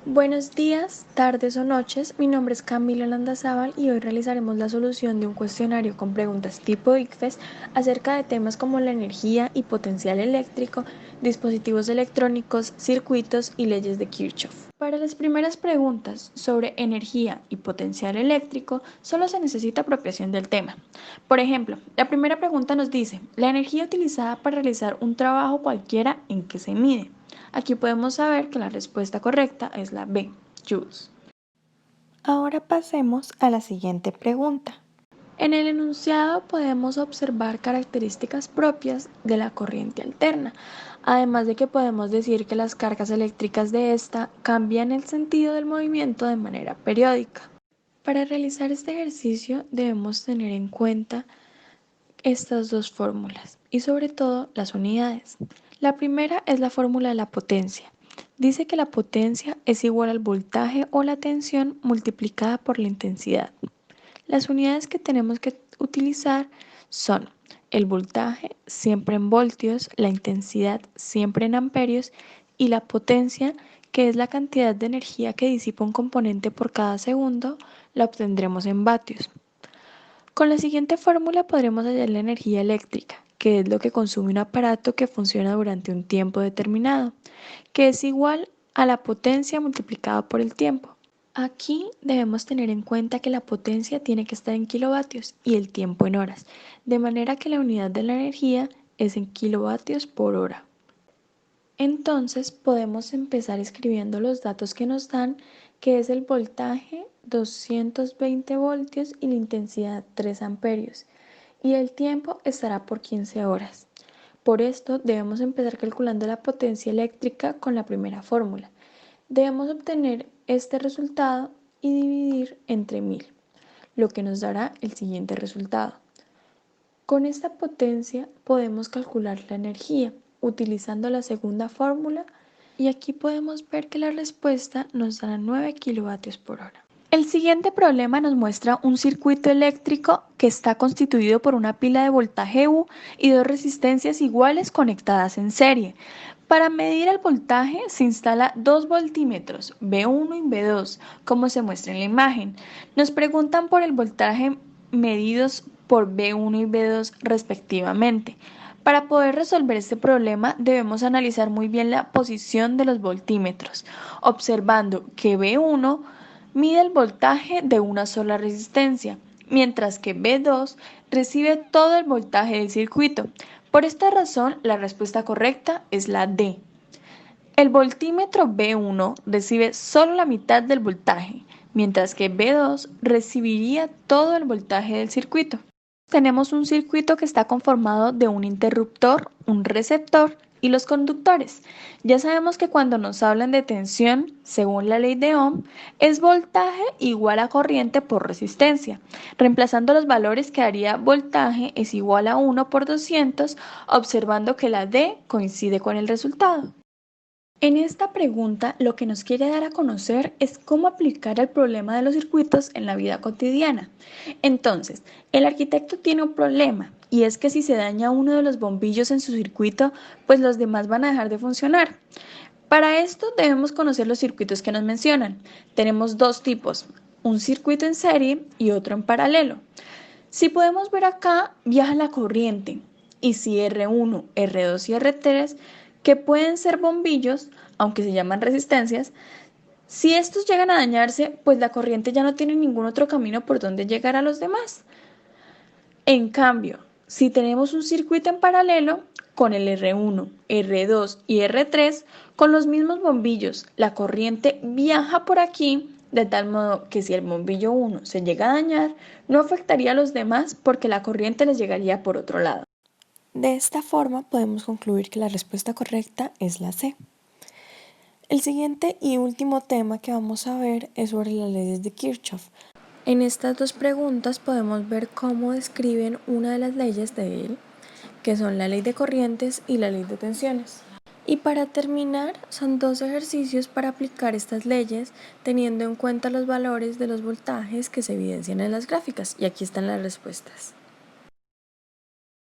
Buenos días, tardes o noches, mi nombre es Camila Landazábal y hoy realizaremos la solución de un cuestionario con preguntas tipo ICFES acerca de temas como la energía y potencial eléctrico, dispositivos electrónicos, circuitos y leyes de Kirchhoff. Para las primeras preguntas sobre energía y potencial eléctrico, solo se necesita apropiación del tema. Por ejemplo, la primera pregunta nos dice, la energía utilizada para realizar un trabajo cualquiera, ¿en qué se mide? Aquí podemos saber que la respuesta correcta es la B, joules. Ahora pasemos a la siguiente pregunta. En el enunciado podemos observar características propias de la corriente alterna, además de que podemos decir que las cargas eléctricas de esta cambian el sentido del movimiento de manera periódica. Para realizar este ejercicio debemos tener en cuenta estas dos fórmulas y sobre todo las unidades. La primera es la fórmula de la potencia. Dice que la potencia es igual al voltaje o la tensión multiplicada por la intensidad. Las unidades que tenemos que utilizar son el voltaje siempre en voltios, la intensidad siempre en amperios y la potencia, que es la cantidad de energía que disipa un componente por cada segundo, la obtendremos en vatios. Con la siguiente fórmula podremos hallar la energía eléctrica, que es lo que consume un aparato que funciona durante un tiempo determinado, que es igual a la potencia multiplicada por el tiempo. Aquí debemos tener en cuenta que la potencia tiene que estar en kilovatios y el tiempo en horas, de manera que la unidad de la energía es en kilovatios por hora. Entonces podemos empezar escribiendo los datos que nos dan, que es el voltaje 220 voltios y la intensidad 3 amperios, y el tiempo estará por 15 horas. Por esto debemos empezar calculando la potencia eléctrica con la primera fórmula. Debemos obtener este resultado y dividir entre 1000, lo que nos dará el siguiente resultado. Con esta potencia podemos calcular la energía utilizando la segunda fórmula y aquí podemos ver que la respuesta nos dará 9 kilovatios por hora. El siguiente problema nos muestra un circuito eléctrico que está constituido por una pila de voltaje U y dos resistencias iguales conectadas en serie. Para medir el voltaje se instala dos voltímetros, V1 y V2, como se muestra en la imagen. Nos preguntan por el voltaje medidos por V1 y V2 respectivamente. Para poder resolver este problema debemos analizar muy bien la posición de los voltímetros, observando que V1 mide el voltaje de una sola resistencia, mientras que V2 recibe todo el voltaje del circuito. Por esta razón, la respuesta correcta es la D. El voltímetro V1 recibe solo la mitad del voltaje, mientras que V2 recibiría todo el voltaje del circuito. Tenemos un circuito que está conformado de un interruptor, un receptor y los conductores. Ya sabemos que cuando nos hablan de tensión, según la ley de Ohm, es voltaje igual a corriente por resistencia. Reemplazando los valores quedaría voltaje es igual a 1 por 200, observando que la D coincide con el resultado. En esta pregunta lo que nos quiere dar a conocer es cómo aplicar el problema de los circuitos en la vida cotidiana. Entonces, el arquitecto tiene un problema y es que si se daña uno de los bombillos en su circuito, pues los demás van a dejar de funcionar. Para esto debemos conocer los circuitos que nos mencionan. Tenemos dos tipos, un circuito en serie y otro en paralelo. Si podemos ver acá, viaja la corriente y si R1, R2 y R3, que pueden ser bombillos, aunque se llaman resistencias, si estos llegan a dañarse, pues la corriente ya no tiene ningún otro camino por donde llegar a los demás. En cambio, si tenemos un circuito en paralelo, con el R1, R2 y R3, con los mismos bombillos, la corriente viaja por aquí, de tal modo que si el bombillo 1 se llega a dañar, no afectaría a los demás porque la corriente les llegaría por otro lado. De esta forma podemos concluir que la respuesta correcta es la C. El siguiente y último tema que vamos a ver es sobre las leyes de Kirchhoff. En estas dos preguntas podemos ver cómo describen una de las leyes de él, que son la ley de corrientes y la ley de tensiones. Y para terminar, son dos ejercicios para aplicar estas leyes teniendo en cuenta los valores de los voltajes que se evidencian en las gráficas, y aquí están las respuestas.